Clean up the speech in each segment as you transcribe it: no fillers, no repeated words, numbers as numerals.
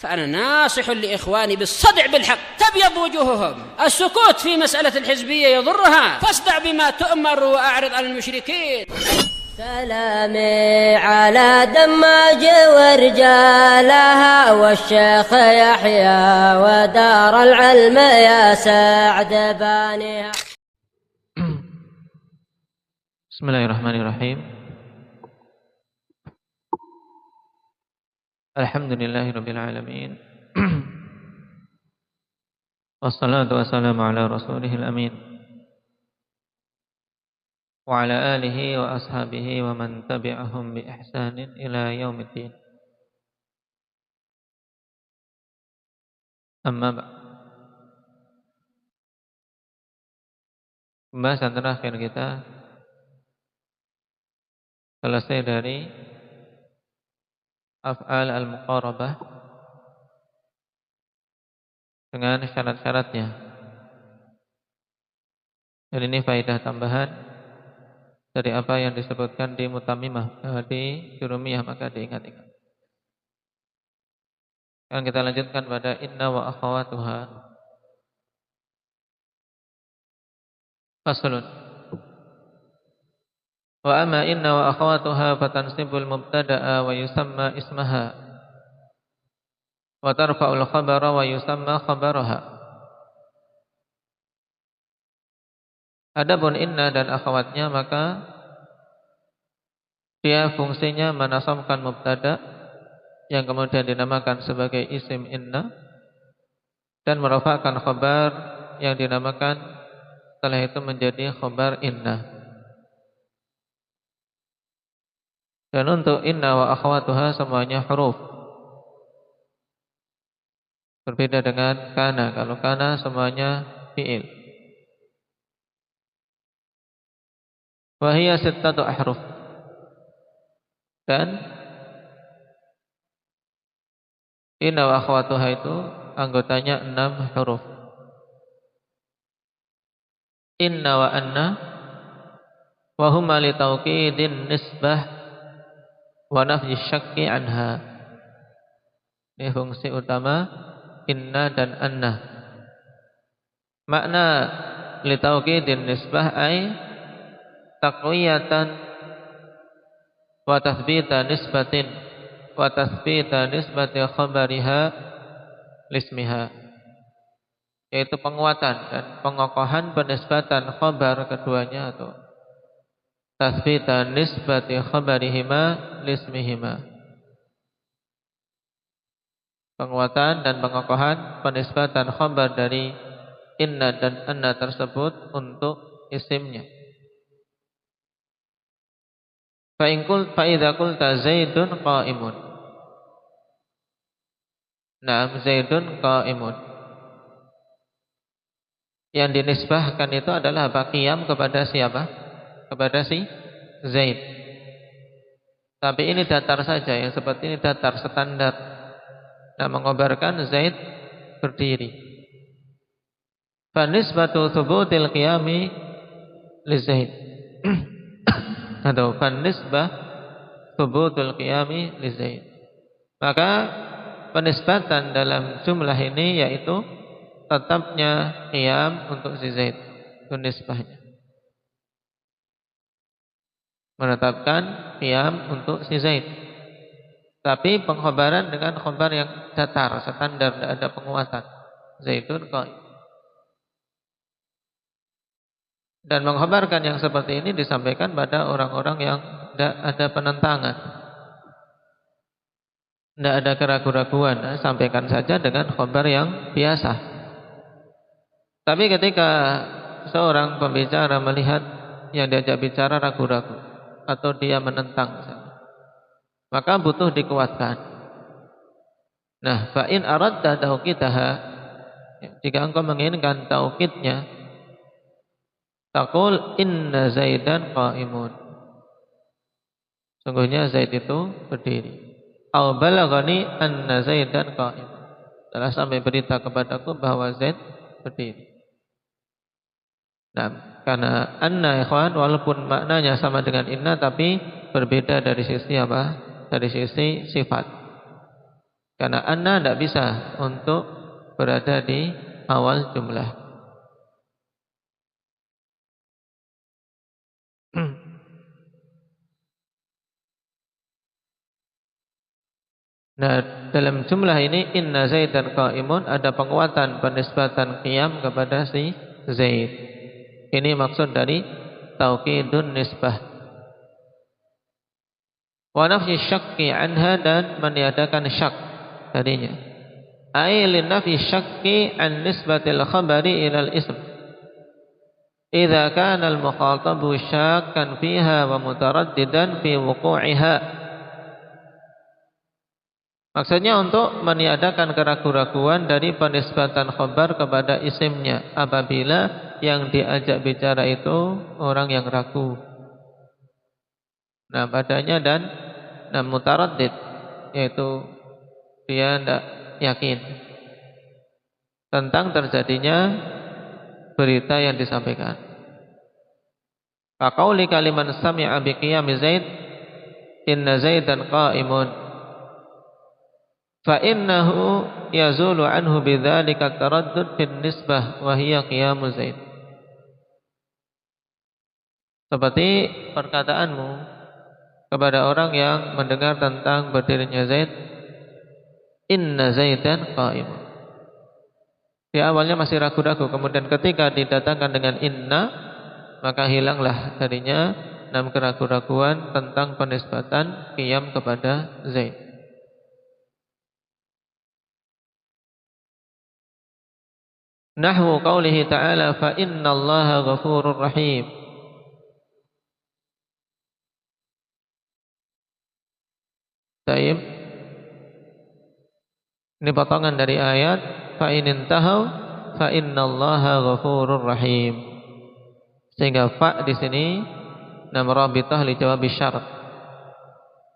فأنا ناصح لإخواني بالصدع بالحق تبيض وجوههم. السكوت في مسألة الحزبية يضرها، فاصدع بما تؤمر وأعرض عن المشركين. سلامي على دماج ورجالها والشيخ يحيى ودار العلم يا سعد بانيها. Bismillahirrahmanirrahim. Alhamdulillahirabbil alamin. Wassalatu wassalamu ala rasulihil amin. Wa ala alihi wa ashabihi wa man tabi'ahum bi ihsanin ila yaumiddin. Amma ba'd. Pembahasan terakhir kita selesai dari af'al al-muqarabah dengan syarat-syaratnya. Dan ini faedah tambahan dari apa yang disebutkan di Mutamimah, di Jurumiyah, maka diingat-ingat. Sekarang kita lanjutkan pada inna wa akhawatuha. Faslun. Wa amma inna wa akhawatuha fatansibul mubtada'a wa yusamma ismaha wa tarfa'ul khabara wa yusamma khabaraha. Adapun inna dan akhawatnya, maka dia fungsinya menasabkan mubtada yang kemudian dinamakan sebagai isim inna dan merafa'kan khabar yang dinamakan setelah itu menjadi khabar inna. Dan untuk inna wa akhawatuha semuanya huruf. Berbeda dengan kana. Kalau kana semuanya fi'il. Wa hiya sittatu ahruf. Dan inna wa akhawatuha itu anggotanya 6 huruf. Inna wa anna wa huma li tawqidin nisbah wa nafyi syakki anha. Ini fungsi utama inna dan anna. Makna li tawqidin nisbah ay taqwiyatan wa tathbita nisbatin wa tathbita nisbati khabariha lismiha, yaitu penguatan dan pengokohan penisbatan khabar keduanya atau tathbita nisbati khabarihima lismihima, penguatan dan pengokohan penisbatan khabar dari inna dan anna tersebut untuk isimnya. Fa idza qulta Zaidun qa'imun. Naam, Zaidun qa'imun. Yang dinisbahkan itu adalah apa? Qiyam kepada siapa? Kepada si Zaid. Tapi ini datar saja, yang seperti ini datar standar. Nah, mengobarkan Zaid berdiri. Fa nisbatu thubutil qiyami li Zaid. Atau fa nisbah thubutul qiyami li Zaid. Maka penisbatan dalam jumlah ini yaitu tetapnya qiyam untuk si Zaid. Itu nisbahnya. Menetapkan qiyam untuk si Zaid. Tapi pengkhabaran dengan khabar yang datar, standar, tidak ada penguatan. Zaidun qa'im. Dan mengkhabarkan yang seperti ini disampaikan pada orang-orang yang tidak ada penentangan, tidak ada keraguan-raguan. Sampaikan saja dengan khabar yang biasa. Tapi ketika seorang pembicara melihat yang diajak bicara ragu-ragu atau dia menentang, maka butuh dikuatkan. Nah, fa in aradta tauqidaha, jika engkau menginginkan taukidnya, taqul inna Zaidan qa'imun. Sungguhnya Zaid itu berdiri. Aw balaghani anna Zaidan qa'im. Telah sampai berita kepadaku bahwa Zaid berdiri. Nah, karena anna ikhwan walaupun maknanya sama dengan inna tapi berbeda dari sisi apa? Dari sisi sifat. Karena anna tidak bisa untuk berada di awal jumlah. Nah, dalam jumlah ini inna Zaidan qa'imun ada penguatan penisbatan qiyam kepada si Zaid. Ini maksud dari taukidun nisbah. Wa nafyi syakki anha dan meniadakan syak darinya. Ai lin nafyi syakki an nisbatil khabari ila al-ism. Idza kana al-mukhatabu syakkan fiha wa mutaraddidan fi wuqu'iha. Maksudnya untuk meniadakan keraguan-raguan dari penisbatan khabar kepada isimnya apabila yang diajak bicara itu orang yang ragu. Nah, padanya dan mutaraddid, yaitu dia tidak yakin tentang terjadinya berita yang disampaikan. Faqauli kaliman sami'a bi qiyami Zaid inna Zaidan qa'imun fa innahu yazulu anhu bidzalika taraddud fin nisbah wa hiya qiyamu Zaid. Seperti perkataanmu kepada orang yang mendengar tentang berdirinya Zaid, inna Zaidan qa'imun. Di awalnya masih ragu-ragu, kemudian ketika didatangkan dengan inna, maka hilanglah darinya keraguan-raguan tentang penisbatan qiyam kepada Zaid. Nahwu qawlihi ta'ala fa innallaha ghafurur rahim. Taib. Ini potongan dari ayat fa in intahu fa innallaha ghafurur rahim. Sehingga fa di sini nam rabithah li jawab syarat.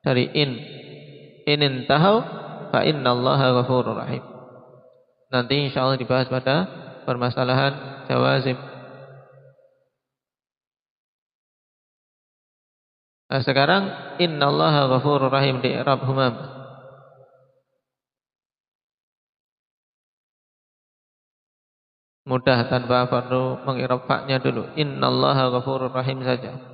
Dari in intahu fa innallaha ghafurur rahim. Nanti insyaallah dibahas pada permasalahan jawazim. Nah, sekarang innallaha ghafurur rahim di i'rab humam. Mudah tanpa perlu meng'irab fa-nya dulu. Innallaha ghafurur rahim saja.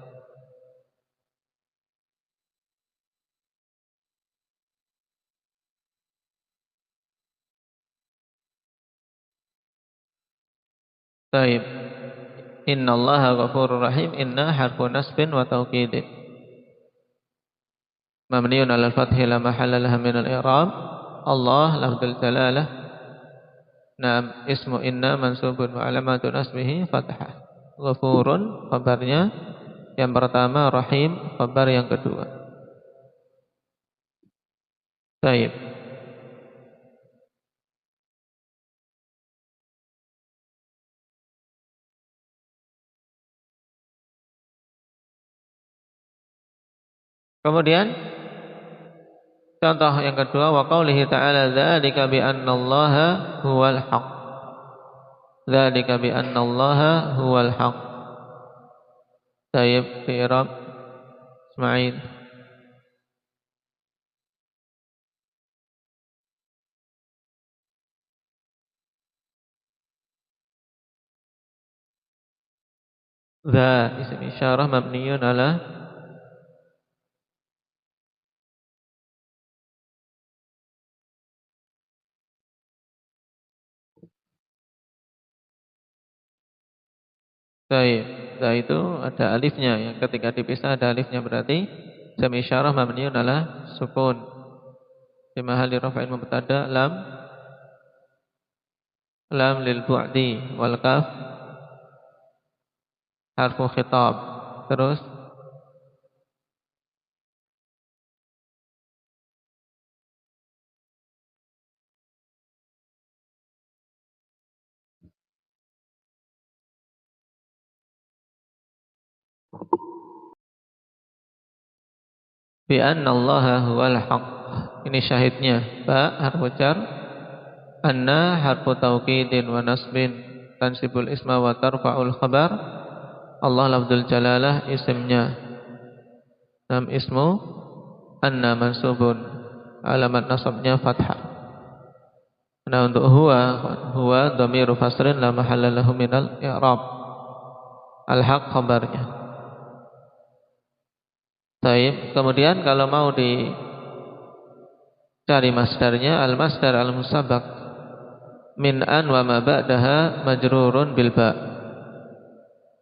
Baik. Innallaha ghafurur rahim. Inna harfu nasbin wa tawkidin. Mabniun 'ala al-fathi la mahalla laha min al-i'rab. Allah lafdzul jalalah. Naam, ismu inna mansubun wa alamatu nasbihi fathah. Ghafurun khabarnya yang pertama, rahim khabar yang kedua. Baik. Kemudian contoh yang kedua, wa qaulihi ta'ala dzalika bi annallaha huwal haqq. Dzalika bi annallaha huwal haqq. Tayyib fi i'rab Ismail. Dza isim isyarah mabniyun ala Baik, nah itu ada alifnya. Yang ketika dipisah ada alifnya, berarti isim isyarah mabniun ala sukun. Fi mahalli raf'in mubtada lam lil bu'di wal kaf harfu khitab. Terus bi annallaha huwal haqq. Ini syahidnya. Ba harfu jar, anna harfu taukidin wa nasbin, tansibul isma wa tarfa'ul khabar. Allah lafdzul jalalah isimnya. Nam ismu anna mansubun, alamat nasabnya fathah. Nah, untuk huwa dhamiru fasrin la mahalla lahu minal i'rab. Al-haq khabarnya. Baik, kemudian kalau mau dicari masdarnya, al-masdar al-musabbaq min an wa ma ba'daha majrurun bil ba.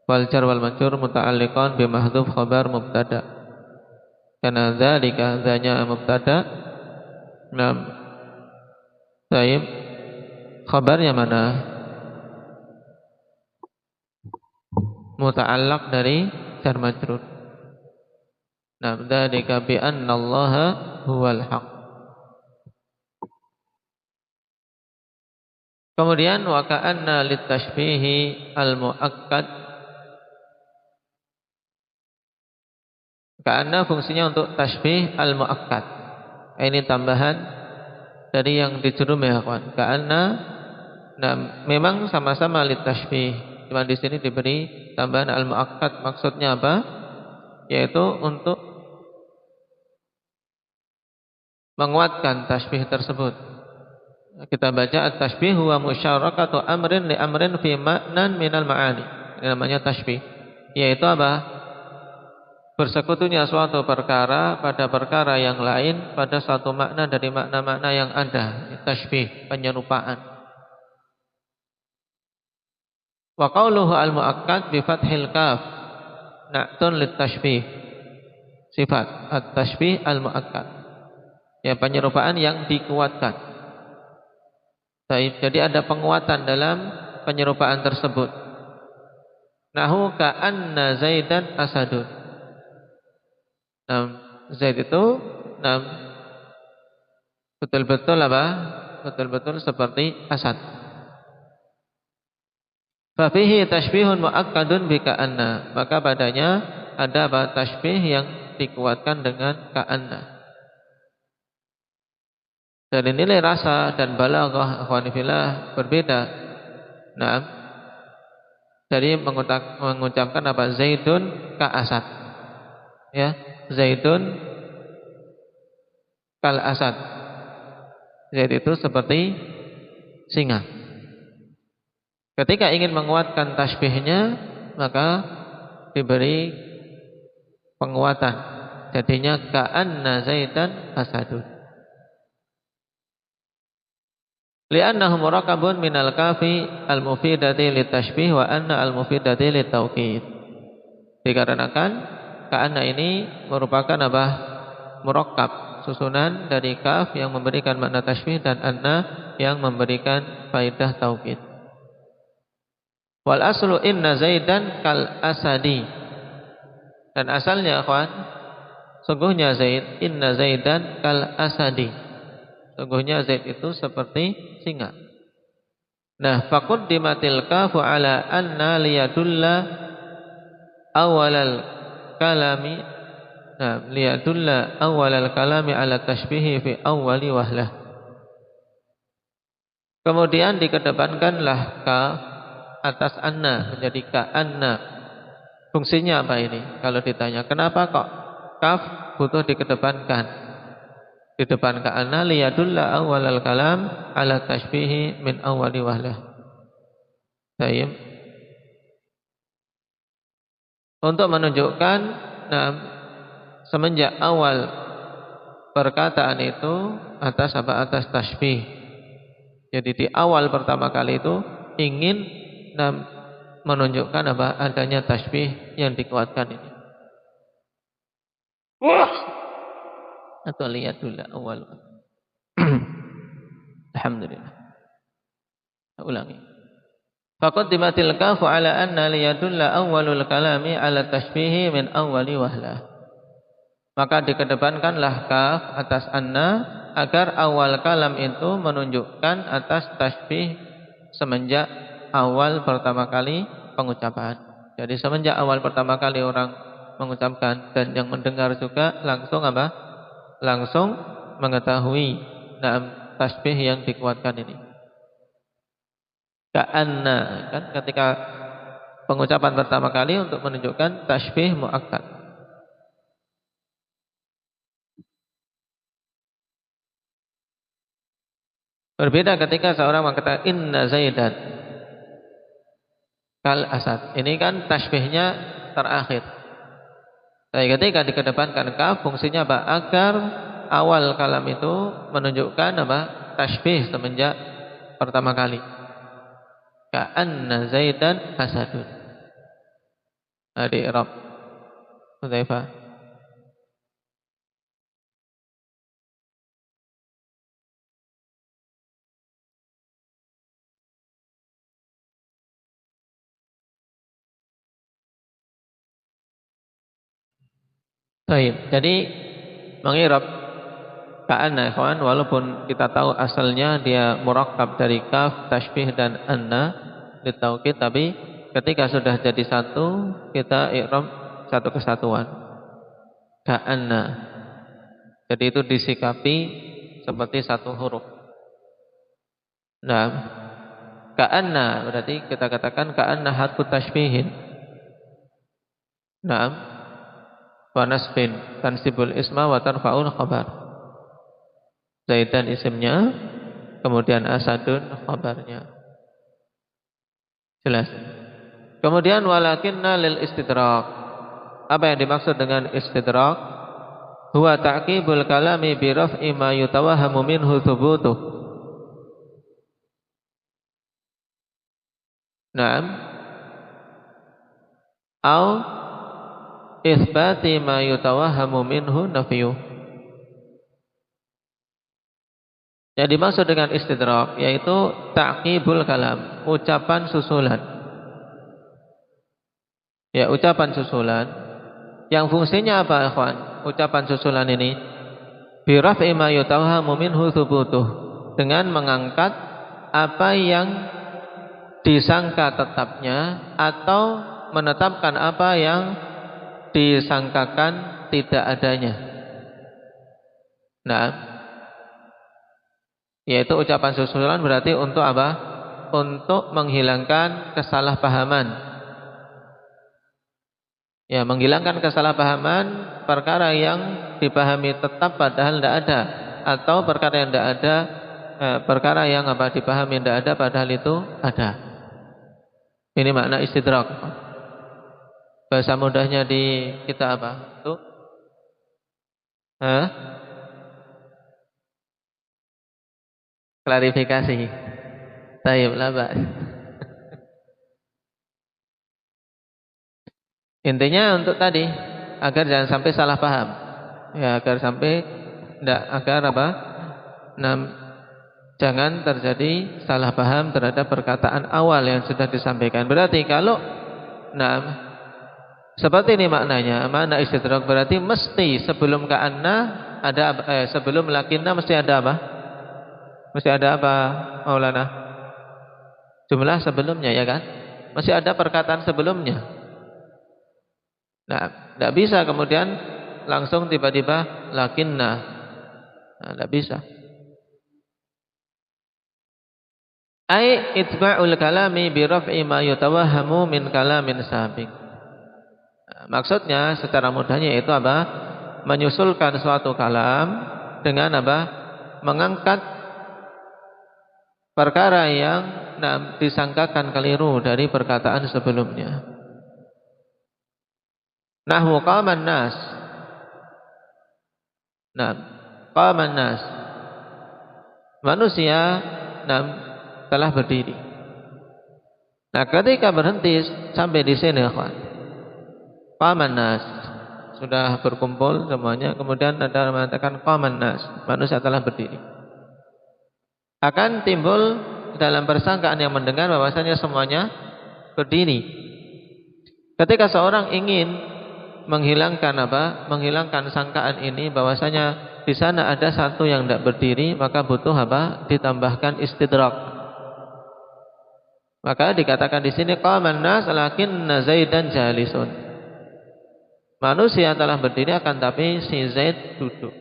Wal jar wal majrur muta'alliqan bi mahdhuf khabar mubtada. Karena dzalika dzanya mubtada. Nah, baik. Khabarnya mana? Muta'allaq dari jar majrur. Nah, dzalika bi anna Allaha huwal haq. Kemudian wa ka'anna litashbihi al-muakkad. Ka'anna fungsinya untuk tashbih al-muakkad. Ini tambahan dari yang dijerum ya kawan. Ka'anna, nah memang sama-sama litashbih, cuma di sini diberi tambahan al-muakkad. Maksudnya apa? Yaitu untuk menguatkan tasbih tersebut. Kita baca at-tasbih huwa musyarakatu amrin li amrin fi ma'nan minal ma'ani. Ini namanya tasbih. Yaitu apa? Bersekutunya suatu perkara pada perkara yang lain pada satu makna dari makna-makna yang ada. Tasbih, penyerupaan. Wa qauluhu al-muakkad bi fathil kaf na'tun lit tashbih. Sifat at-tashbih al-muakkad. Ya, penyerupaan yang dikuatkan. Baik, jadi ada penguatan dalam penyerupaan tersebut. Nahu ka'anna Zaidan asadun. Nah, Zaid itu betul-betul apa? Betul-betul seperti asad. Fa fihi tashbihun muakkadun bi ka'anna. Maka padanya ada apa? Tashbih yang dikuatkan dengan ka'anna. Dari nilai rasa dan balaghah akhwanifillah berbeda. Nah, dari mengucapkan apa? Zaidun ka asad. Ya, Zaidun kal asad. Zaid itu seperti singa. Ketika ingin menguatkan tasbihnya, maka diberi penguatan. Jadinya ka'anna Zaidan asadun. Li'annahu murakabun minal kafi al-mufidati litashbih wa anna al-mufidati litauqid. Dikarenakan ka'anna ini merupakan apa? Murakkab, susunan dari kaf yang memberikan makna tashbih dan anna yang memberikan faidah tauqid. Wal aslu inna Zaidan kal asadi. Dan asalnya akhwan, sungguhnya Zaid, inna Zaidan kal asadi. Sungguhnya Zaid itu seperti singa. Nah, faquddimatil kafu ala anna liyadulla awalal kalami. Nah, liyadulla awalal kalami ala tashbihi fi awwali wahlah. Kemudian dikedepankanlah kaf atas anna menjadi ka'anna. Fungsinya apa ini? Kalau ditanya, kenapa kok kaf butuh dikedepankan? Di depan ka'anna liyadulla awalal kalam ala tashbihi min awali wahlah. Baik. Untuk menunjukkan semenjak awal perkataan itu atas apa? Atas tashbih. Jadi di awal pertama kali itu ingin menunjukkan apa? Adanya tashbih yang dikuatkan ini. Atau liyadulla awal. Alhamdulillah. Ulangi. Faqaddimatil kafu ala anna liyadulla awwalul kalami ala tashbihi min awwali wahlah. Maka dikedepankanlah kaf atas anna agar awal kalam itu menunjukkan atas tashbih semenjak awal pertama kali pengucapan. Jadi semenjak awal pertama kali orang mengucapkan dan yang mendengar juga langsung apa? Langsung mengetahui tasbih yang dikuatkan ini. Ka'anna, kan ketika pengucapan pertama kali untuk menunjukkan tasbih muakkad. Berbeda ketika seorang mengatakan inna Zaidan kal asad. Ini kan tasbihnya terakhir. Tapi ketika dikedepankan kaf, fungsinya apa? Agar awal kalam itu menunjukkan apa? Tasbih semenjak pertama kali. Ka'anna Zaidan asadun. Di i'rab. Hudzaifah. Baik, jadi mengirab ka'anna ikhwan, walaupun kita tahu asalnya dia murakkab dari kaf, tasbih dan anna ditaukid, tapi ketika sudah jadi satu kita i'rab satu kesatuan. Ka'anna. Jadi itu disikapi seperti satu huruf. Nah, ka'anna berarti kita katakan ka'anna harfu tashbihin. Naam. Wa nasbin tansibul isma wa tarfa'ul khabar. Zaidan isimnya, kemudian asadun khabarnya. Jelas. Kemudian walakinna lil istidrak. Apa yang dimaksud dengan istidrak? Huwa ta'qibul kalami bi raf'i ma yutawahhamu minhu thubutuh. Naam. Au isbati ma yutawahhamu minhu nafyu. Yang dimaksud dengan istidrak yaitu ta'qibul kalam, ucapan susulan. Ya, ucapan susulan yang fungsinya apa, ikhwan? Ucapan susulan ini bi raf'i ma yutawahhamu minhu thubutuh, dengan mengangkat apa yang disangka tetapnya atau menetapkan apa yang disangkakan tidak adanya. Nah, yaitu ucapan susulan berarti untuk apa? Untuk menghilangkan kesalahpahaman. Ya, menghilangkan kesalahpahaman perkara yang dipahami tetap padahal tidak ada, atau perkara yang tidak ada, perkara yang apa dipahami tidak ada padahal itu ada. Ini makna istidrak. Bahasa mudahnya di kita apa? Tuh. Klarifikasi. Tayyib lah, Pak. Intinya untuk tadi agar jangan sampai salah paham. Ya, agar sampai agar apa? Jangan terjadi salah paham terhadap perkataan awal yang sudah disampaikan. Berarti kalau seperti ini maknanya, makna istidrak berarti mesti sebelum ka'anna ada sebelum lakinna mesti ada apa? Mesti ada apa, Maulana? Jumlah sebelumnya, ya kan? Masih ada perkataan sebelumnya. Nah, tidak bisa kemudian langsung tiba-tiba lakinna. Nah, tidak bisa. Ai itba'ul kalami bi raf'i ma yutawahhamu min kalamin sabiq. Maksudnya secara mudahnya itu apa? Menyusulkan suatu kalam dengan apa? Mengangkat perkara yang disangkakan keliru dari perkataan sebelumnya. Nahwu qaman nas. Qaman nas. Manusia telah berdiri. Nah, ketika berhenti sampai di sini, ikhwan. Qaman nas, sudah berkumpul semuanya, kemudian ada mengatakan qaman nas, manusia telah berdiri. Akan timbul dalam persangkaan yang mendengar bahwasanya semuanya berdiri. Ketika seorang ingin menghilangkan apa? Menghilangkan sangkaan ini bahwasanya di sana ada satu yang tidak berdiri, maka butuh apa? Ditambahkan istidrak. Maka dikatakan di sini qaman nas lakinna Zaidan jalisun. Manusia telah berdiri akan tapi si Zaid duduk.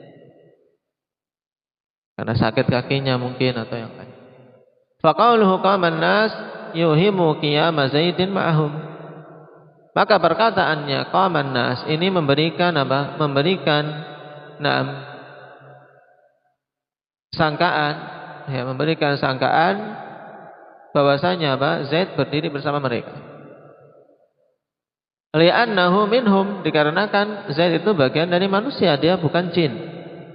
Karena sakit kakinya mungkin atau yang lain. Faqauluhu qaman nas yuhimu qiyama Zaidin ma'ahum. Maka perkataannya qaman nas ini memberikan apa? Memberikan sangkaan ya, memberikan sangkaan bahwasanya Zaid berdiri bersama mereka. Li'annahu minhum, dikarenakan Zaid itu bagian dari manusia, dia bukan jin.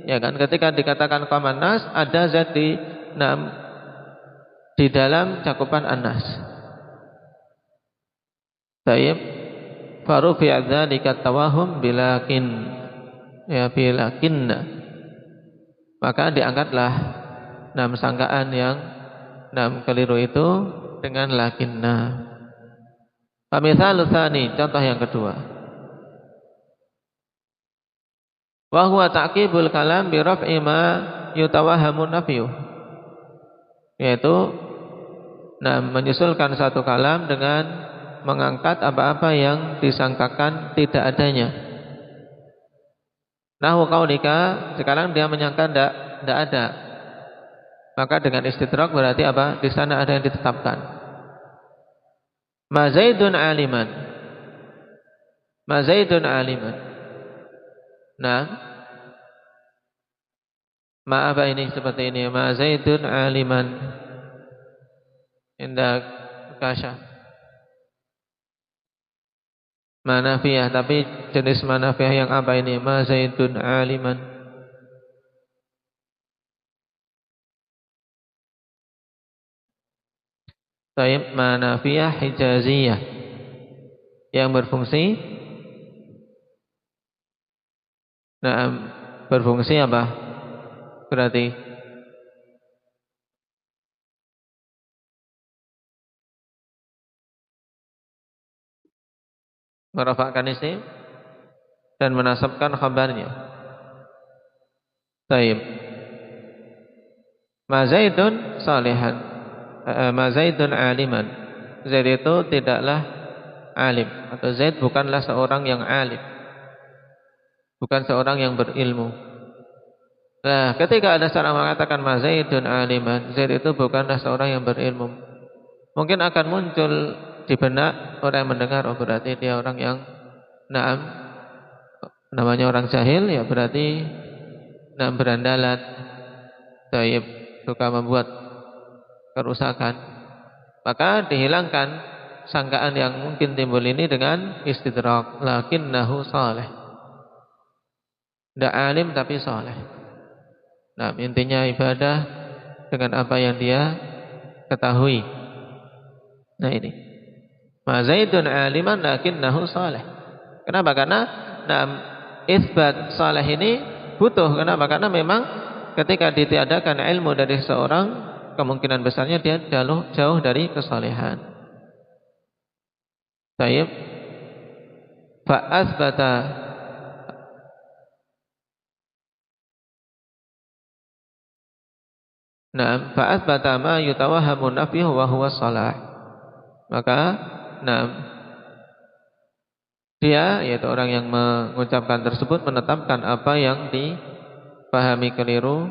Ya kan, ketika dikatakan qaman nas, ada Zaid di dalam cakupan An-Nas. Taib faru fi dzalika tawahum bilakin, ya bilakinna, maka diangkatlah sangkaan yang keliru itu dengan lakinna. Pamithal tsani, contoh yang kedua, wa huwa ta'qibul kalam bi raf'i ma yutawahhamu nafyu, yaitu menyusulkan satu kalam dengan mengangkat apa-apa yang disangkakan tidak adanya. Nahu qaulika, sekarang dia menyangka tidak ada. Maka dengan istidrak berarti apa? Di sana ada yang ditetapkan. Ma Zaidun aliman. Ma Zaidun aliman. Nah, ma apa ini seperti ini? Ma Zaidun aliman. Indah kasya. Manafiyah, tapi jenis manafiyah yang apa ini? Ma Zaidun aliman. Taib manafiyah hijaziyah yang berfungsi berfungsi apa? Berarti merafa'kan isim dan menasabkan khabarnya. Taib ma Zaidun salihan, ma Zaidun aliman. Zaid itu tidaklah alim, atau Zaid bukanlah seorang yang alim, bukan seorang yang berilmu. Nah, ketika ada seorang mengatakan ma Zaidun aliman, Zaid itu bukanlah seorang yang berilmu, mungkin akan muncul di benak orang yang mendengar, oh berarti dia orang yang namanya orang jahil, ya berarti berandalan, taib, suka membuat kerusakan. Maka dihilangkan sangkaan yang mungkin timbul ini dengan istidrak, lakinnahu saleh, tidak alim tapi saleh. Nah, intinya ibadah dengan apa yang dia ketahui. Nah ini ma Zaidun aliman lakinnahu saleh. Kenapa? Karena isbat saleh ini butuh. Kenapa? Karena memang ketika ditiadakan ilmu dari seseorang, kemungkinan besarnya dia jauh dari kesalehan. Taib fa asbata ma yutawahhamu nafyuhu wa huwa salah. Maka dia, yaitu orang yang mengucapkan tersebut, menetapkan apa yang dipahami keliru,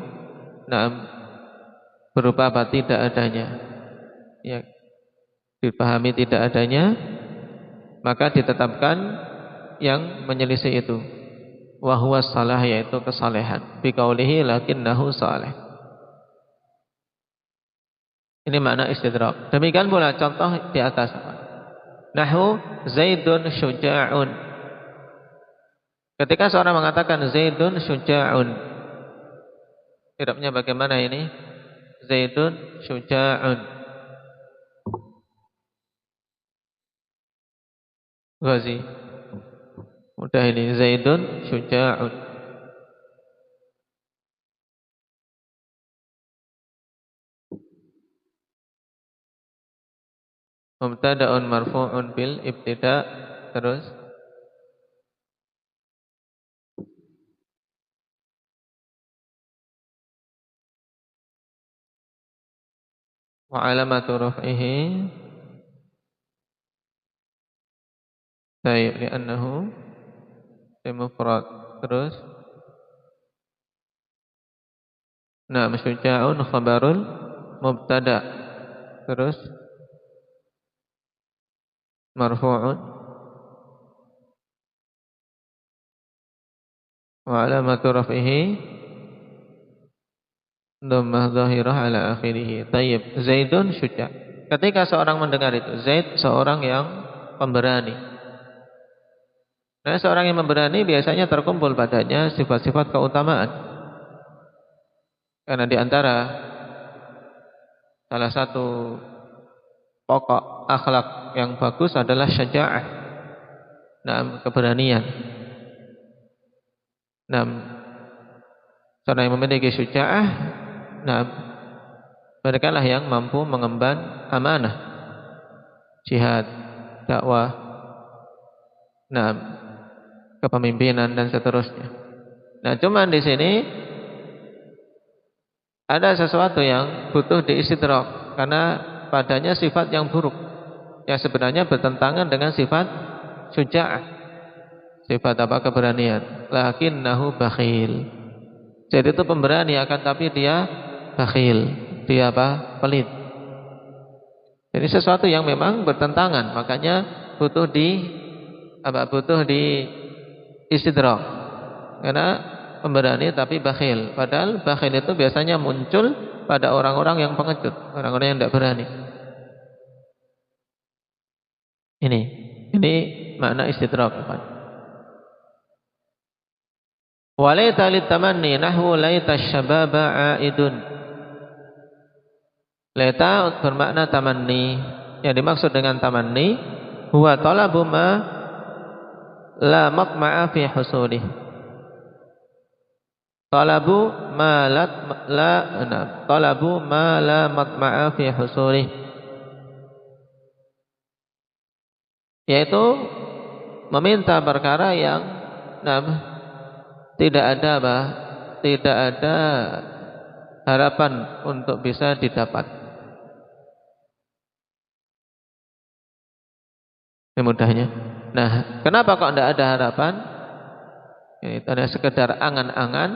berupa apa? Tidak adanya, ya, dipahami tidak adanya, maka ditetapkan yang menyelisih itu, wa huwa salah, yaitu kesalehan, bi qaulihi lakinnahu salih. Ini makna istidrak. Demikian pula contoh di atas. Nahu Zaidun syuja'un. Ketika seorang mengatakan Zaidun syuja'un, irabnya bagaimana ini? Zaidun syuja'un. Ghazi. Mudah ini, Zaidun syuja'un. Mubtada'un marfu'un bil ibtida', terus wa alamatu raf'ihi tayyib li'annahu mufrad, terus syuja'un khabarul mubtada', terus marfu'un wa alamatu raf'ihi dhammah dhahirah ala akhirih. Tayyib. Zaidun syuja'. Ketika seorang mendengar itu, Zaid seorang yang pemberani. Nah, seorang yang pemberani biasanya terkumpul padanya sifat-sifat keutamaan. Karena di antara salah satu pokok akhlak yang bagus adalah syaja'ah. Nah, keberanian. Nah, seorang yang memiliki syuja'ah, nah, mereka lah yang mampu mengemban amanah, jihad, dakwah, nah, kepemimpinan dan seterusnya. Nah, cuman di sini ada sesuatu yang butuh diistidrak karena padanya sifat yang buruk yang sebenarnya bertentangan dengan sifat syuja'ah. Sifat apa? Keberanian. Lakinnahu bakhil. Jadi itu pemberani akan tapi dia bakhil. Dia apa? Pelit. Jadi sesuatu yang memang bertentangan, makanya butuh di istidrak. Karena pemberani tapi bakhil. Padahal bakhil itu biasanya muncul pada orang-orang yang pengecut, orang-orang yang tidak berani. Ini makna istidrak. Walaita litamanni nahwu laita syababa aidun. Laita bermakna tamanni. Yang dimaksud dengan tamanni huwa talabu ma la matma'a fi husulih. Talabu ma la matma'a fi husulih. Yaitu meminta perkara yang tidak ada harapan untuk bisa didapat. Ini mudahnya. Nah, kenapa kok tidak ada harapan? Ini hanya sekedar angan-angan.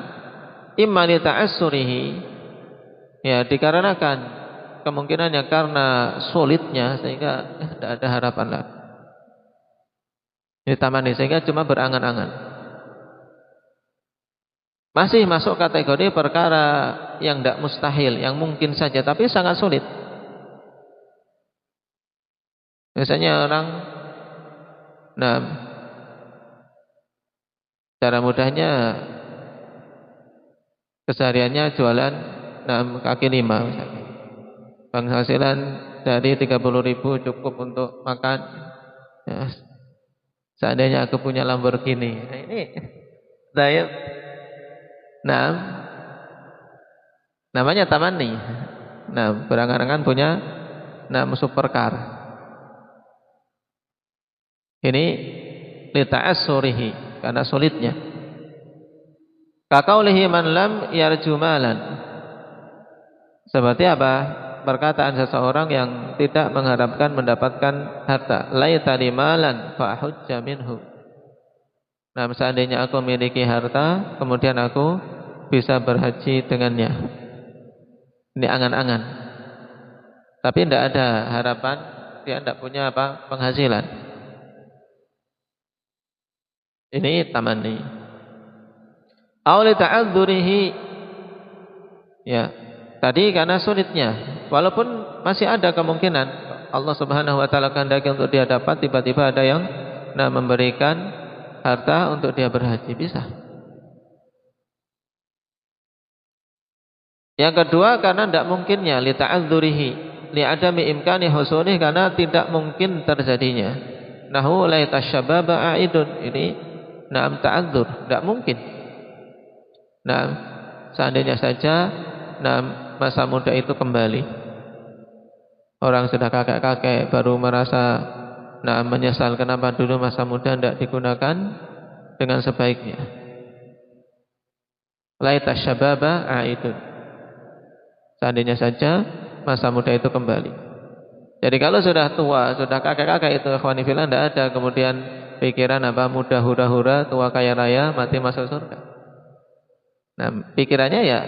Imma li ta'assurihi, ya dikarenakan kemungkinannya karena sulitnya sehingga tidak ada harapan lagi. Ini tamani sehingga cuma berangan-angan. Masih masuk kategori perkara yang tidak mustahil, yang mungkin saja tapi sangat sulit. Misalnya orang, cara mudahnya kesehariannya jualan kaki lima misalnya. Penghasilan dari 30.000 cukup untuk makan. Ya, seandainya aku punya Lamborghini. Nah, ini daya. Namanya tamanni. Berangan-angan punya supercar. Ini li ta'assurihi, karena sulitnya. Kaqaulihi man lam yarju malan. Seperti apa? Perkataan seseorang yang tidak mengharapkan mendapatkan harta. Laitani malan fa hujja minhu. Seandainya aku memiliki harta, kemudian aku bisa berhaji dengannya. Ini angan-angan. Tapi tidak ada harapan, dia tidak punya penghasilan. Ini tamanni. Auli ta'adzurihi. Ya, tadi karena sulitnya. Walaupun masih ada kemungkinan Allah Subhanahu wa taala kehendaki untuk dia dapat, tiba-tiba ada yang memberikan harta untuk dia berhaji, bisa. Yang kedua karena tidak mungkinnya, li ta'adzurihi, li adami imkani husulih, karena tidak mungkin terjadinya. Nahu laita syababa aidun, ini ta'adzur, tidak mungkin. Seandainya saja masa muda itu kembali. Orang sudah kakek-kakek baru merasa menyesal kenapa dulu masa muda tidak digunakan dengan sebaiknya. Laita syababa aidun. Seandainya saja masa muda itu kembali. Jadi kalau sudah tua, sudah kakek-kakek itu ikhwani fillah, tidak ada kemudian pikiran muda hura-hura, tua kaya raya, mati masuk surga. Pikirannya ya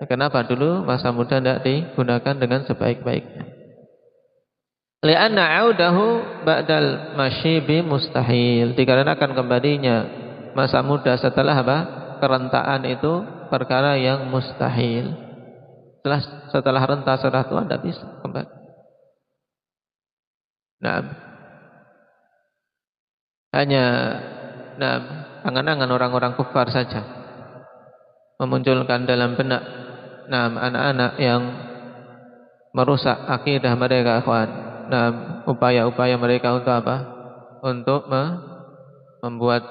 kenapa dulu masa muda tidak digunakan dengan sebaik-baiknya. Li'anna 'audahu ba'dal masyibi mustahil. Dikarenakan kembalinya masa muda setelah kerentaan itu perkara yang mustahil. Setelah renta sudah tua tidak bisa kembali. Nah, hanya angan-angan orang-orang kufar saja memunculkan dalam benak anak-anak yang merusak akidah mereka, ikhwan. Upaya-upaya mereka untuk apa? Untuk membuat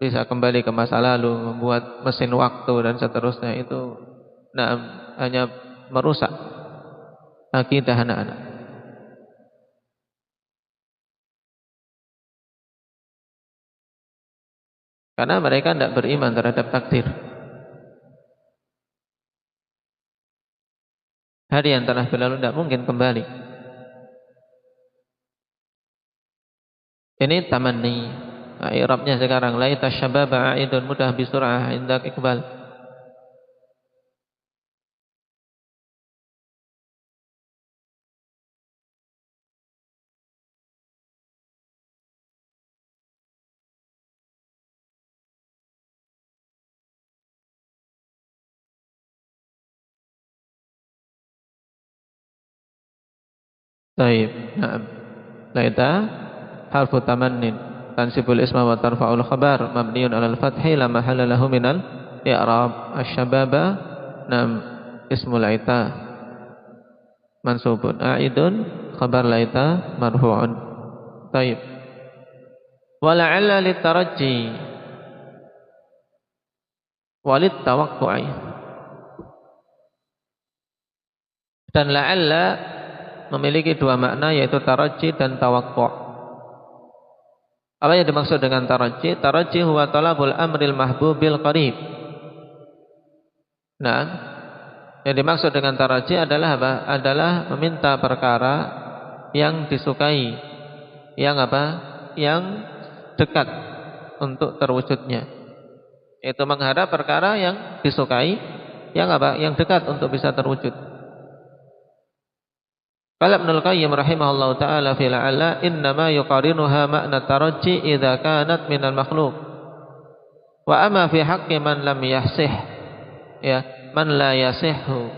bisa kembali ke masa lalu, membuat mesin waktu dan seterusnya, itu hanya merusak akidah anak-anak. Karena mereka tidak beriman terhadap takdir. Hari yang telah berlalu tidak mungkin kembali. Ini tamanni. I'rabnya sekarang, laita syababa a'idun mudah bisur'ah indak iqbal. Baik, na'am. Laita harfu tamannin tansibul isma wa tarfa'ul khabar mabniun 'alal fathi la mahalla lahu minal i'rab. Asy-syababa ismul laita mansubun, a'idun khabar laita marfu'un. Baik. Wa la'alla litarajji walit tawaqqu'i. Dan la'alla memiliki dua makna, yaitu tarajji dan tawaqqa'. Apa yang dimaksud dengan tarajji? Tarajji huwa talabul amril mahbubil qarib. Nah, yang dimaksud dengan tarajji adalah apa? Adalah meminta perkara yang disukai, yang apa? Yang dekat untuk terwujudnya. Itu mengharap perkara yang disukai, yang apa? Yang dekat untuk bisa terwujud. Qala Ibnul Qayyim rahimahullahu ta'ala fi la'alla innama yuqarinuha ma'na tarajji idza kanat minal makhluq wa amma fi haqqi man lam yahsih, ya, man la yasihhu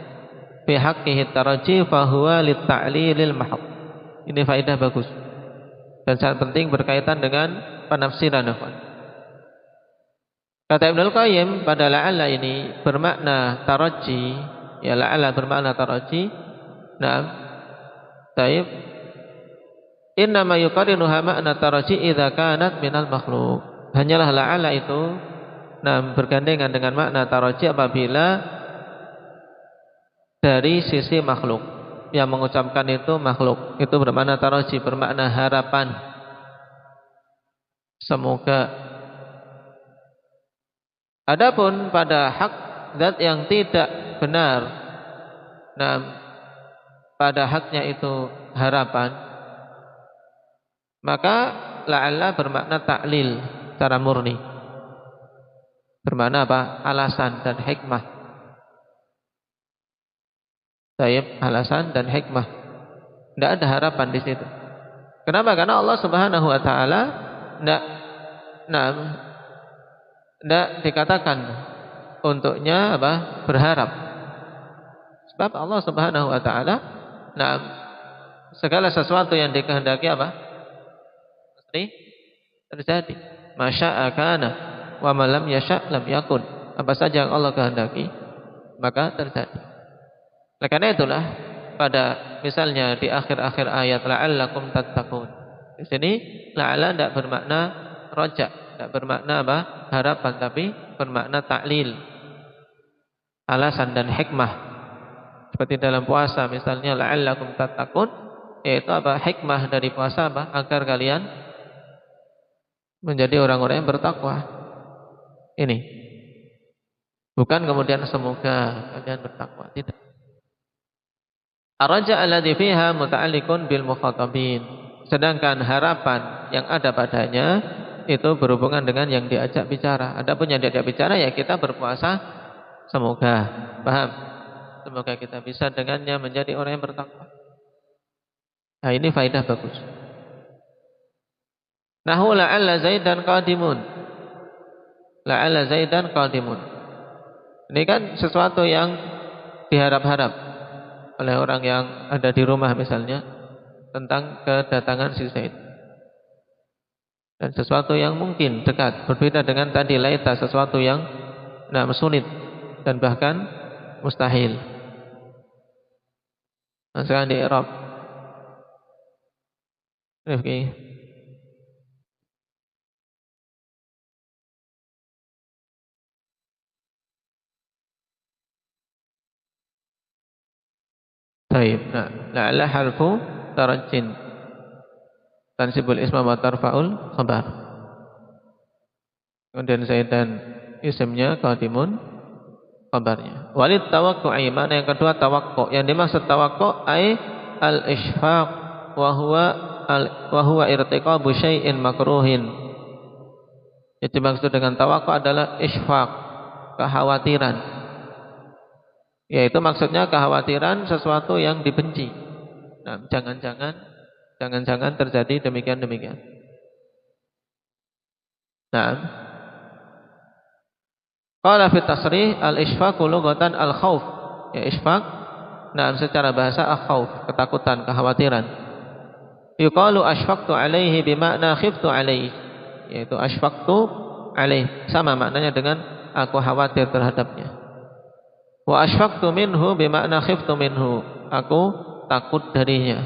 fi haqqihi tarajji fa huwa lit-ta'lilil mahd. Ini faedah bagus dan sangat penting berkaitan dengan penafsiran. Kata Ibnul Qayyim, pada la'alla ini bermakna tarajji, ya, la'alla bermakna tarajji. Taib. Innama yuqarinuha ma'na tarajji idza kanat minal makhluq. Hanyalah la'ala itu bergandengan dengan makna tarajji apabila dari sisi makhluk. Yang mengucapkan itu makhluk. Itu bermakna tarajji, bermakna harapan. Semoga. Adapun pada hak zat yang tidak benar, pada haknya itu harapan, maka la'alla bermakna ta'lil secara murni, bermakna apa? Alasan dan hikmah. Taib, alasan dan hikmah. Tidak ada harapan di situ. Kenapa? Karena Allah Subhanahu wa taala tidak dikatakan untuknya apa? Berharap. Sebab Allah Subhanahu wa taala segala sesuatu yang dikehendaki apa? Mesti terjadi. Masya'a kana wa ma lam yasha' lam yakun. Apa saja yang Allah kehendaki maka terjadi. Oleh karena itulah pada misalnya di akhir-akhir ayat la'allakum tattaqun. Di sini la'alla tidak bermakna roja, tidak bermakna apa? Harapan, tapi bermakna ta'lil. Alasan dan hikmah. Seperti dalam puasa misalnya la'allakum tattaqun, yaitu apa? Hikmah dari puasa apa? Agar kalian menjadi orang-orang yang bertakwa. Ini bukan kemudian semoga kalian bertakwa, tidak. Ar-raja alladhi fiha muta'alliqun bil mukhatabin. Sedangkan harapan yang ada padanya itu berhubungan dengan yang diajak bicara. Adapun yang diajak bicara ya kita berpuasa semoga, paham? Semoga kita bisa dengannya menjadi orang yang bertakwa. Nah, ini faedah bagus. Nahu la'alla Zaidan qadimun. La'alla Zaidan qadimun. Ini kan sesuatu yang diharap-harap oleh orang yang ada di rumah misalnya tentang kedatangan si Zaid. Dan sesuatu yang mungkin dekat, berbeda dengan tadi laita, sesuatu yang sulit dan bahkan mustahil. Nah, sekarang di i'rab. Rifki. Baik. Nah, la'alla harfu tarajjin. Tansibul isma wa tarfa'ul khabar. Kemudian Zaidan isimnya qadimun khabarnya. Walid tawaqqu'i, mana yang kedua tawaqq'. Yang dimaksud tawaqq' ai al-ishfaq wa huwa irtiqabu syai'in makruhin. Yang dimaksud dengan tawaqq' adalah ishfaq, kekhawatiran. Yaitu maksudnya kekhawatiran sesuatu yang dibenci. Nah, jangan-jangan terjadi demikian. Nah, qala fi tasrih al-ishfaqu lughatan al-khauf. Ya, ishfaq, nah secara bahasa al-khauf, ketakutan, kekhawatiran. Yuqalu ashfaqtu alaihi bimakna khiftu alaihi. Yaitu ashfaqtu alaihi, sama maknanya dengan aku khawatir terhadapnya. Wa ashfaqtu minhu bimakna khiftu minhu. Aku takut darinya.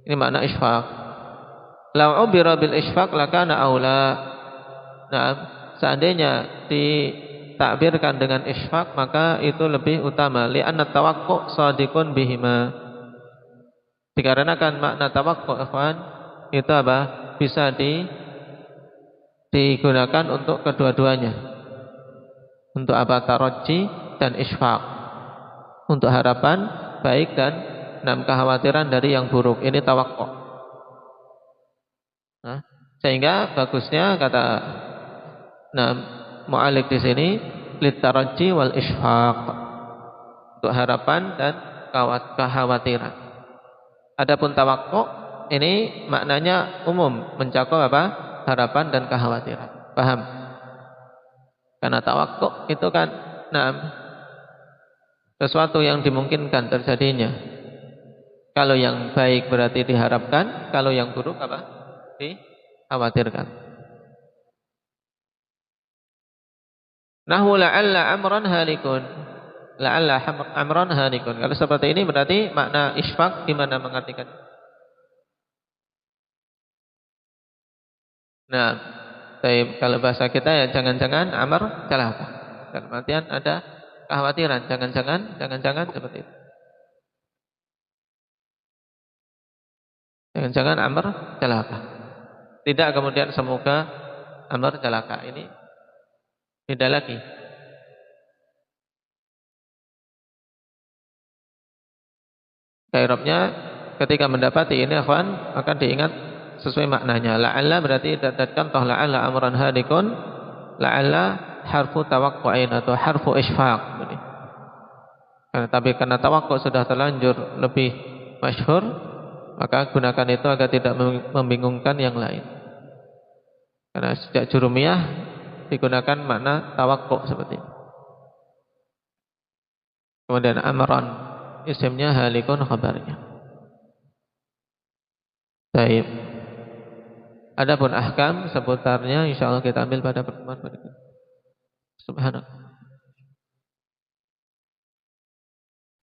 Ini makna ishfaq. Lau ubira bil ishfaq lakana aula. Nah, seandainya ditakbirkan dengan ishfaq maka itu lebih utama. Li'anna tawaqq' shadiqun bihima. Dikarenakan makna tawaqq' ikhwan itu apa? Bisa digunakan untuk kedua-duanya. Untuk apa? Tarajji dan ishfaq, untuk harapan baik dan kekhawatiran dari yang buruk. Ini tawaqq'. Nah, sehingga bagusnya kata mu'alif di sini litarajji wal ishfaq, untuk harapan dan kekhawatiran. Adapun tawaqq' ini maknanya umum, mencakup apa? Harapan dan kekhawatiran. Paham? Karena tawaqq' itu kan sesuatu yang dimungkinkan terjadinya. Kalau yang baik berarti diharapkan, kalau yang buruk apa? Dikhawatirkan. Nahu la'alla amran halikun. La'alla amran halikun. Kalau seperti ini berarti makna ishfaq gimana mengartikan? Nah, kalau bahasa kita ya jangan-jangan amar celaka. Dalam artian ada kekhawatiran, jangan-jangan seperti itu. Jangan-jangan Amr celaka. Tidak kemudian semoga Amr celaka. Ini beda lagi. I'rabnya ketika mendapati ini akan diingat sesuai maknanya. La'alla berarti datangkan toh la'alla amran hadikun. La'alla harfu tawaqqu'in atau harfu ishfaq. Tapi karena tawaqq' sudah terlanjur lebih masyhur, maka gunakan itu agar tidak membingungkan yang lain. Karena sejak jurumiyah digunakan makna tawaqq' seperti ini. Kemudian amran isimnya halikun khabarnya. Baik. Adapun ahkam seputarnya insyaallah kita ambil pada pertemuan berikutnya. Subhanallah.